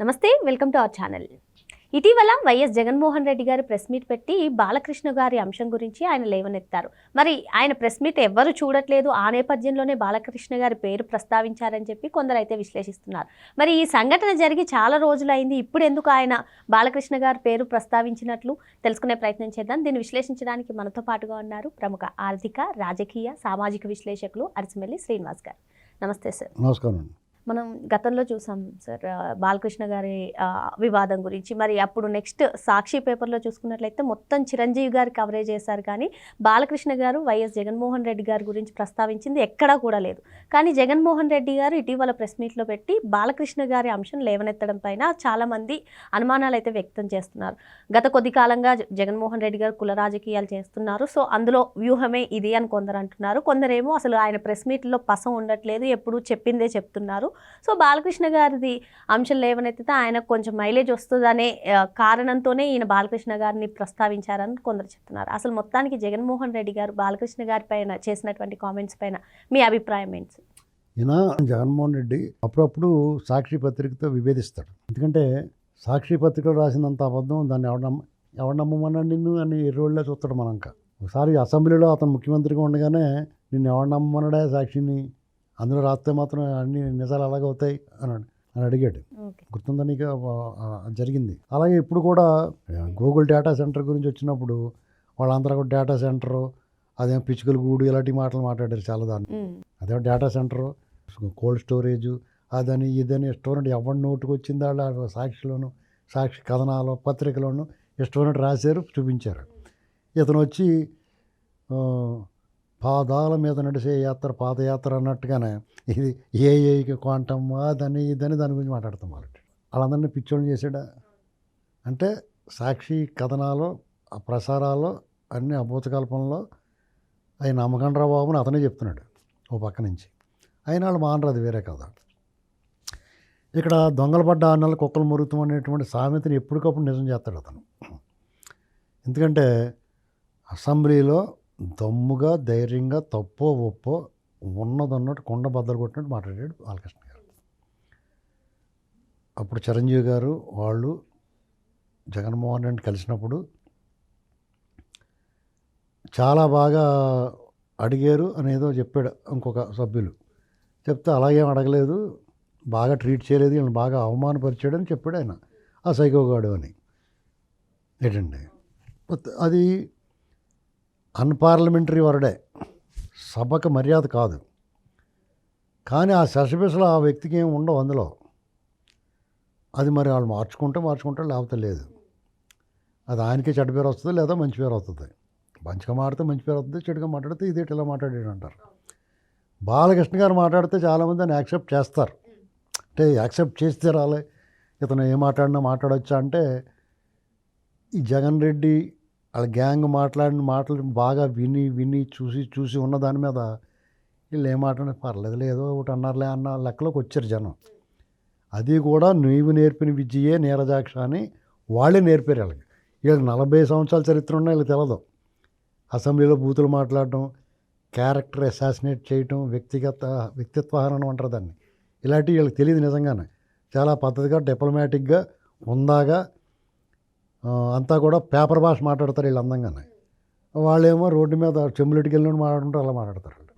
నమస్తే, welcome to our channel. ఇటీవల YS Jaganmohan Reddy గారు ప్రెస్ మీట్ పెట్టి బాలకృష్ణ గారి అంశం గురించి ఆయన లేవనెత్తారు. మరి ఆయన ప్రెస్ మీట్ ఎవ్వరు చూడట్లేదు, ఆ నేపథ్యంలోనే బాలకృష్ణ గారి పేరు ప్రస్తావించారని చెప్పి కొందరైతే విశ్లేషిస్తున్నారు. మరి ఈ సంఘటన జరిగి చాలా రోజులైంది, ఇప్పుడు ఎందుకు ఆయన బాలకృష్ణ గారి పేరు ప్రస్తావించినట్లు తెలుసుకునే ప్రయత్నం చేద్దాం. దీన్ని విశ్లేషించడానికి మనతో పాటుగా ఉన్నారు ప్రముఖ ఆర్థిక, రాజకీయ, సామాజిక విశ్లేషకులు అరిసిమెల్లి శ్రీనివాస్ గారు. నమస్తే సార్. నమస్కారం. మనం గతంలో చూసాం సార్ బాలకృష్ణ గారి వివాదం గురించి. మరి అప్పుడు నెక్స్ట్ సాక్షి పేపర్లో చూసుకున్నట్లయితే మొత్తం చిరంజీవి గారు కవరేజ్ చేశారు, కానీ బాలకృష్ణ గారు వైఎస్ జగన్మోహన్ రెడ్డి గారి గురించి ప్రస్తావించింది ఎక్కడా కూడా లేదు. కానీ జగన్మోహన్ రెడ్డి గారు ఇటీవల ప్రెస్ మీట్లో పెట్టి బాలకృష్ణ గారి అంశం లేవనెత్తడం పైన చాలామంది అనుమానాలు అయితే వ్యక్తం చేస్తున్నారు. గత కొద్ది కాలంగా జగన్మోహన్ రెడ్డి గారు కుల రాజకీయాలు చేస్తున్నారు, సో అందులో వ్యూహమే ఇది అని కొందరు అంటున్నారు. కొందరేమో అసలు ఆయన ప్రెస్ మీట్లో పసం ఉండట్లేదు, ఎప్పుడు చెప్పిందే చెప్తున్నారు. సో బాలకృష్ణ గారిది అంశం లేవనెత్తితే ఆయనకు కొంచెం మైలేజ్ వస్తుందనే కారణంతోనే ఈయన బాలకృష్ణ గారిని ప్రస్తావించారని కొందరు చెప్తున్నారు. అసలు మొత్తానికి జగన్మోహన్ రెడ్డి గారు బాలకృష్ణ గారి పైన చేసినటువంటి కామెంట్స్ పైన మీ అభిప్రాయం ఏంటి? ఈయన జగన్మోహన్ రెడ్డి అప్పుడప్పుడు సాక్షి పత్రికతో విభేదిస్తాడు. ఎందుకంటే సాక్షి పత్రికలో రాసినంత అబద్ధం దాన్ని ఎవరు నమ్మమన్నాడు నిన్ను అని ఎర్రోళ్ళే చూస్తాడు మనంక. ఒకసారి అసెంబ్లీలో అతను ముఖ్యమంత్రిగా ఉండగానే నిన్ను ఎవరు నమ్మమన్నాడే సాక్షిని, అందులో రాస్తే మాత్రం అన్ని నిజాలు అలాగవుతాయి అని అడిగాడు. గుర్తుందా నీకు? జరిగింది. అలాగే ఇప్పుడు కూడా గూగుల్ డేటా సెంటర్ గురించి వచ్చినప్పుడు వాళ్ళందరూ కూడా డేటా సెంటరు, అదేం పిచ్చుకల గూడు, ఇలాంటి మాటలు మాట్లాడారు చాలా. దాన్ని అదే డేటా సెంటరు, కోల్డ్ స్టోరేజు, అదని ఇదని ఇష్టమైనట్టు ఎవరి నోటుకు వచ్చిందా వాళ్ళ సాక్షిలోను, సాక్షి కథనాలు, పత్రికలోను ఇష్టమైనట్టు రాశారు, చూపించారు. ఇతను వచ్చి పాదాల మీద నడిచే యాత్ర పాదయాత్ర అన్నట్టుగానే ఇది ఏఐకి క్వాంటమ్ అదని ఇదని దాని గురించి మాట్లాడతాం. వాళ్ళందరినీ పిచ్చోళ్ళని చేసాడా అంటే సాక్షి కథనాలు, ఆ ప్రసారాలు అన్నీ అభూతకల్పనలో అవి నమ్మకండ్రా బాబుని అతనే చెప్తున్నాడు ఓ పక్క నుంచి. అయినా వాళ్ళు మానరు, అది వేరే కథ. ఇక్కడ దొంగలు పడ్డ 6 నెలలు కుక్కలు మురుగుతాం అనేటువంటి సామెతని ఎప్పటికప్పుడు నిజం చేస్తాడు అతను. ఎందుకంటే అసెంబ్లీలో దమ్ముగా, ధైర్యంగా, తప్పో ఒప్పో ఉన్నదన్నట్టు కొండ బద్దలు కొట్టినట్టు మాట్లాడాడు బాలకృష్ణ గారు. అప్పుడు చిరంజీవి గారు వాళ్ళు జగన్మోహన్ రెడ్డి కలిసినప్పుడు చాలా బాగా అడిగారు అనేదో చెప్పాడు ఇంకొక సభ్యులు. చెప్తే అలాగేం అడగలేదు, బాగా ట్రీట్ చేయలేదు, వీళ్ళని బాగా అవమానపరిచాడు అని చెప్పాడు ఆయన, ఆ సైకోగాడు అని. ఏంటండి అది అన్పార్లమెంటరీ వర్డే, సభకు మర్యాద కాదు. కానీ ఆ శశబిసలు ఆ వ్యక్తికి ఏమి ఉండవు అందులో. అది మరి వాళ్ళు మార్చుకుంటే లేకపోతే లేదు. అది ఆయనకే చెడ్డ పేరు వస్తుంది, లేదా మంచి పేరు వస్తుంది. మంచిగా మాట్లాడితే మంచి పేరు వస్తుంది, చెడుగా మాట్లాడితే ఇదేటి ఇలా మాట్లాడాడు అంటారు. బాలకృష్ణ గారు మాట్లాడితే చాలామంది దాన్ని యాక్సెప్ట్ చేస్తారు. అంటే యాక్సెప్ట్ చేస్తే రాలే, ఇతను ఏం మాట్లాడినా మాట్లాడొచ్చా అంటే, ఈ జగన్ రెడ్డి వాళ్ళ గ్యాంగ్ మాట్లాడిన మాటలు బాగా విని చూసి ఉన్న దాని మీద వీళ్ళు ఏం మాట్లాడినా పర్లేదు, ఏదో ఒకటి అన్నారులే అన్న లెక్కలోకి వచ్చారు జనం. అది కూడా నీవు నేర్పిన విద్యయే నీరజాక్ష అని వాళ్ళే నేర్పారు వీళ్ళకి. వీళ్ళకి 40 సంవత్సరాల చరిత్ర ఉన్నా వీళ్ళకి తెలదు. అసెంబ్లీలో బూతులు మాట్లాడటం, క్యారెక్టర్ అసాసినేట్ చేయటం, వ్యక్తిత్వహరణం అంటారు దాన్ని. ఇలాంటివి వీళ్ళకి తెలియదు నిజంగానే. చాలా పద్ధతిగా, డిప్లొమాటిక్గా, ఉందాగా అంతా కూడా పేపర్ భాష మాట్లాడతారు వీళ్ళు అందంగానే. వాళ్ళేమో రోడ్డు మీద చెంబులెట్టుకు వెళ్ళినట్టు మాట్లాడుకుంటారు, అలా మాట్లాడతారు వాళ్ళు.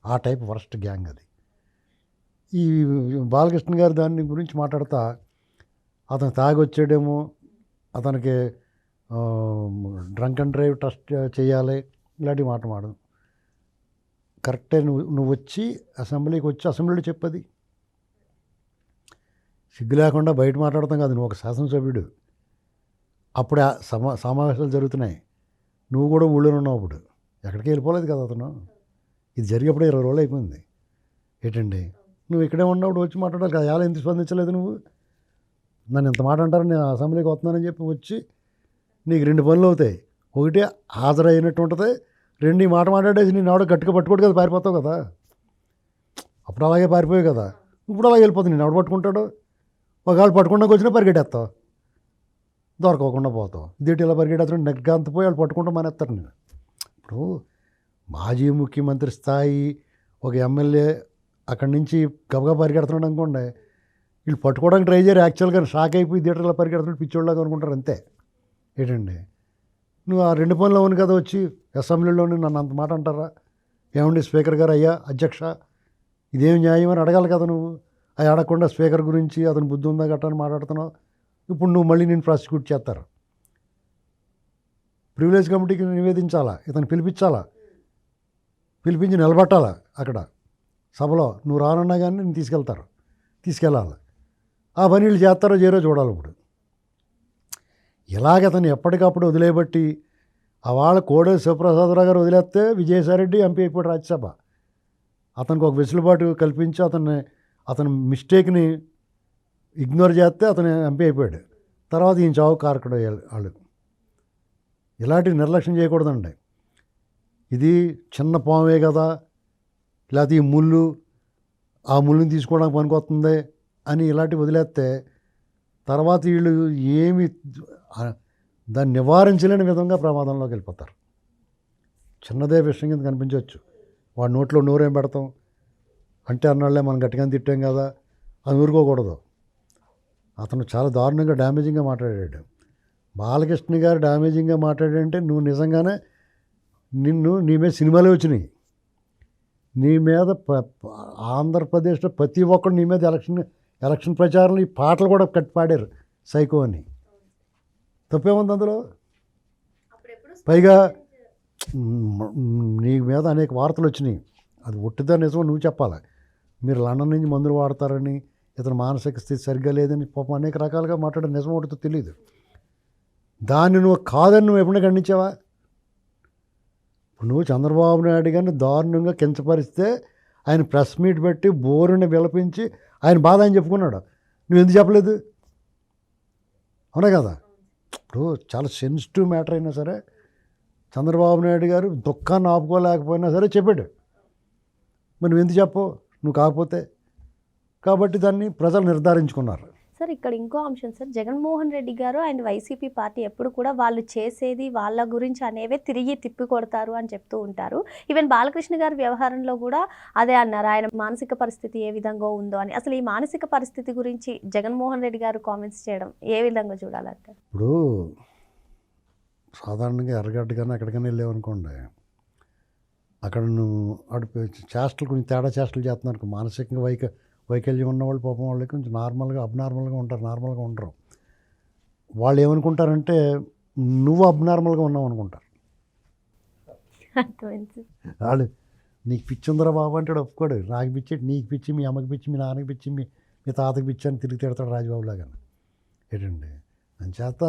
ఆ టైప్ వరస్ట్ గ్యాంగ్ అది. ఈ బాలకృష్ణ గారు దాని గురించి మాట్లాడతా, అతను తాగి వచ్చాడేమో, అతనికి డ్రంక్ అండ్ డ్రైవ్ టెస్ట్ చేయాలి, ఇలాంటి మాట మాడదు. కరెక్టే. నువ్వు వచ్చి అసెంబ్లీకి వచ్చి అసెంబ్లీలో చెప్పది సిగ్గు లేకుండా బయట మాట్లాడతాం కాదు. నువ్వు ఒక శాసనసభ్యుడు, అప్పుడు సమావేశాలు జరుగుతున్నాయి, నువ్వు కూడా ఊళ్ళో ఉన్నావు. అప్పుడు ఎక్కడికి వెళ్ళిపోలేదు కదా అతను. ఇది జరిగేప్పుడు 20 రోజులు అయిపోయింది. ఏంటండి నువ్వు ఇక్కడే ఉన్నప్పుడు వచ్చి మాట్లాడాలి కదా. ఎలా ఎందుకు స్పందించలేదు నువ్వు? నన్ను ఇంత మాట అంటారు, నేను అసెంబ్లీకి వస్తున్నానని చెప్పి వచ్చి నీకు 2 పనులు అవుతాయి. ఒకటి హాజరైనట్టు ఉంటుంది, 2 ఈ మాట మాట్లాడేసి నేను ఎవడో గట్టిగా పట్టుకోడు కదా, పారిపోతావు కదా. అప్పుడు అలాగే పారిపోయావు కదా, ఇప్పుడు అలాగే వెళ్ళిపోతుంది. నేను ఎవడు పట్టుకుంటాడు? ఒకవేళ పట్టుకున్నాక వచ్చినా పరిగెట్టేస్తావు, దొరకకుండా పోతావు. ఇదేంటి ఇలా పరిగెట్టేస్తాడు, నెగ్గాంతపోయి వాళ్ళు పట్టుకుంటూ మానేస్తారు. నేను ఇప్పుడు మాజీ ముఖ్యమంత్రి స్థాయి ఒక ఎమ్మెల్యే అక్కడి నుంచి గబగబా పరిగెడుతున్నాడు అనుకోండి, వీళ్ళు పట్టుకోవడానికి ట్రై చేయరు, యాక్చువల్గా షాక్ అయిపోయి థియేటర్లో పరిగెడుతున్న పిచ్చోళ్ళగా అనుకుంటారు అంతే. ఏంటండి నువ్వు ఆ 2 పనులు అవును కదా వచ్చి అసెంబ్లీలోని నన్ను అంత మాట అంటారా? ఏమండి స్పీకర్ గారు, అయ్యా అధ్యక్ష ఇదేం న్యాయం అని అడగాలి కదా నువ్వు. అది అడగకుండా స్పీకర్ గురించి అతను బుద్ధి ఉందా గట్రా అని మాట్లాడుతున్నావు. ఇప్పుడు నువ్వు మళ్ళీ నేను ప్రాసిక్యూట్ చేస్తారు. ప్రివిలేజ్ కమిటీకి నివేదించాలా, ఇతను పిలిపించాలా, పిలిపించి నిలబట్టాలా అక్కడ సభలో. నువ్వు రానన్నా కానీ నేను తీసుకెళ్ళాలి. ఆ పని వీళ్ళు చేస్తారో చేయరో చూడాలి. ఇప్పుడు ఇలాగ అతను ఎప్పటికప్పుడు వదిలేబట్టి ఆ వాళ్ళ కోడేరు శివప్రసాదరావు గారు వదిలేస్తే విజయసాయిరెడ్డి ఎంపీ అయిపోయాడు రాజ్యసభ. అతనికి ఒక వెసులుబాటు కల్పించి అతని మిస్టేక్ని ఇగ్నోర్ చేస్తే అతను ఎంపీ అయిపోయాడు. తర్వాత ఈయన చావు కారకుడు వాళ్ళు. ఇలాంటివి నిర్లక్ష్యం చేయకూడదండి. ఇది చిన్న పామే కదా, లేకపోతే ఈ ముళ్ళు ఆ ముళ్ళుని తీసుకోవడానికి పనికొస్తుంది అని ఇలాంటివి వదిలేస్తే తర్వాత వీళ్ళు ఏమి దాన్ని నివారించలేని విధంగా ప్రమాదంలోకి వెళ్ళిపోతారు. చిన్నదే విషయం కింద కనిపించవచ్చు. వాడి నోట్లో నోరేం పెడతాం అంటే అన్నాళ్ళే మనం గట్టిగా తిట్టాం కదా అని ఊరుకోకూడదు. అతను చాలా దారుణంగా డ్యామేజింగ్గా మాట్లాడాడు. బాలకృష్ణ గారు డ్యామేజింగ్గా మాట్లాడంటే నువ్వు నిజంగానే నీ మీద సినిమాలే వచ్చినాయి. నీ మీద ఆంధ్రప్రదేశ్లో ప్రతి ఒక్కరు నీ మీద ఎలక్షన్ ప్రచారంలో ఈ పాటలు కూడా కట్టి పాడారు సైకో అని. తప్పేముంది అందులో? పైగా నీ మీద అనేక వార్తలు వచ్చినాయి. అది ఒట్టిదా నిజమో నువ్వు చెప్పాలి. మీరు లండన్ నుంచి మందులు వాడతారని, ఇతను మానసిక స్థితి సరిగ్గా లేదని పాపం అనేక రకాలుగా మాట్లాడే నిజం ఒకటితో తెలియదు. దాన్ని నువ్వు కాదని నువ్వు ఎప్పుడైనా ఖండించావా? నువ్వు చంద్రబాబు నాయుడు గారిని దారుణంగా కించపరిస్తే ఆయన ప్రెస్ మీట్ పెట్టి బోరుని విలపించి ఆయన బాధ అని చెప్పుకున్నాడు. నువ్వు ఎందుకు చెప్పలేదు? అవునా కదా? ఇప్పుడు చాలా సెన్సిటివ్ మ్యాటర్ అయినా సరే చంద్రబాబు నాయుడు గారు దుఃఖాన్ని ఆపుకోలేకపోయినా సరే చెప్పాడు. మరి నువ్వు ఎందుకు చెప్పు? నువ్వు కాకపోతే కాబట్టి దాన్ని ప్రజలు నిర్ధారించుకున్నారు. సార్ ఇక్కడ ఇంకో అంశం సార్, జగన్మోహన్ రెడ్డి గారు ఆయన వైసీపీ పార్టీ ఎప్పుడు కూడా వాళ్ళు చేసేది వాళ్ళ గురించి అనేవే తిరిగి తిప్పి కొడతారు అని చెప్తూ ఉంటారు. ఈవెన్ బాలకృష్ణ గారి వ్యవహారంలో కూడా అదే అన్నారు, ఆయన మానసిక పరిస్థితి ఏ విధంగా ఉందో అని. అసలు ఈ మానసిక పరిస్థితి గురించి జగన్మోహన్ రెడ్డి గారు కామెంట్స్ చేయడం ఏ విధంగా చూడాలంటే? ఇప్పుడు సాధారణంగా ఎర్రగడ్డ కానీ ఎక్కడికైనా వెళ్ళావనుకోండి, అక్కడ నువ్వు చేష్టలు కొంచెం తేడా చేష్టలు చేస్తున్నారు. మానసికంగా వైకల్యం ఉన్నవాళ్ళు పాపం వాళ్ళకి కొంచెం అబ్నార్మల్గా ఉంటారు, నార్మల్గా ఉండరు. వాళ్ళు ఏమనుకుంటారంటే నువ్వు అబ్నార్మల్గా ఉన్నావు అనుకుంటారు. వాళ్ళు నీకు పిచ్చి ఉందరా బాబు అంటాడు, ఒప్పుకోడు. నాకు పిచ్చి, నీకు పిచ్చి, మీ అమ్మకి పిచ్చి, మీ నాన్నకి పిచ్చి, మీ తాతకి పిచ్చి అని తిరిగి తిడతాడు రాజబాబు లాగా. ఏంటండి అంచేత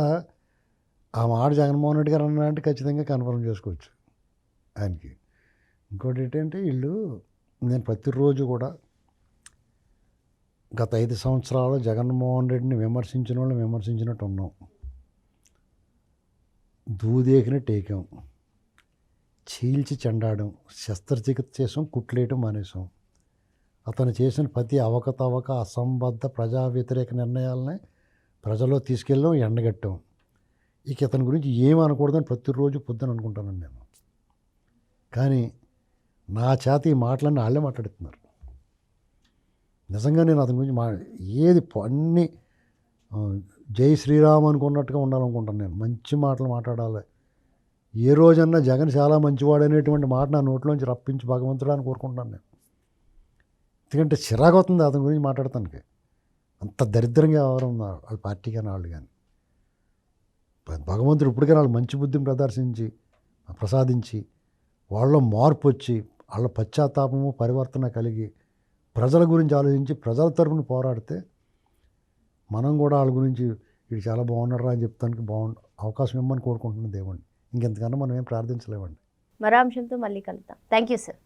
ఆ మాట జగన్మోహన్ రెడ్డి గారు అన్నారంటే ఖచ్చితంగా కన్ఫర్మ్ చేసుకోవచ్చు ఆయనకి. ఇంకోటి ఏంటంటే నేను ప్రతిరోజు కూడా గత 5 సంవత్సరాలు జగన్మోహన్ రెడ్డిని విమర్శించిన వాళ్ళు విమర్శించినట్టు ఉన్నాం. దూదేకిన టేకాం, చీల్చి చెండాడం, శస్త్రచికిత్స చేసాం, కుట్లేయటం మానేసాం. అతను చేసిన ప్రతి అవకతవక అసంబద్ధ ప్రజా వ్యతిరేక నిర్ణయాలని ప్రజల్లో తీసుకెళ్ళాం, ఎండగట్టాం. ఇక ఇతని గురించి ఏమనకూడదని ప్రతిరోజు పొద్దున అనుకుంటానండి నేను. కానీ నా చేత ఈ మాటలన్నీ వాళ్ళే మాట్లాడుతున్నారు. నిజంగా నేను అతని గురించి ఏది అన్నీ జై శ్రీరామ్ అనుకున్నట్టుగా ఉండాలనుకుంటాను నేను. మంచి మాటలు మాట్లాడాలి. ఏ రోజన్నా జగన్ చాలా మంచివాడు అనేటువంటి మాట నా నోట్లోంచి రప్పించి భగవంతుడు అని కోరుకుంటున్నాను నేను. ఎందుకంటే చిరాకు అవుతుంది అతని గురించి మాట్లాడటానికి. అంత దరిద్రంగా ఎవరు ఉన్నారు అది పార్టీ కానీ వాళ్ళు కానీ. భగవంతుడు ఇప్పటికైనా వాళ్ళు మంచి బుద్ధిని ప్రసాదించి వాళ్ళలో మార్పు వచ్చి వాళ్ళ పశ్చాత్తాపము పరివర్తన కలిగి ప్రజల గురించి ఆలోచించి ప్రజల తరపున పోరాడితే మనం కూడా వాళ్ళ గురించి వీడు చాలా బాగున్నారా అని చెప్తానికి అవకాశం ఇవ్వమని కోరుకుంటున్నాను దేవుణ్ణి. ఇంకెంతకన్నా మనం ఏం ప్రార్థించలేమండి. మరో అంశంతో మళ్ళీ కలుద్దాం. Thank you sir.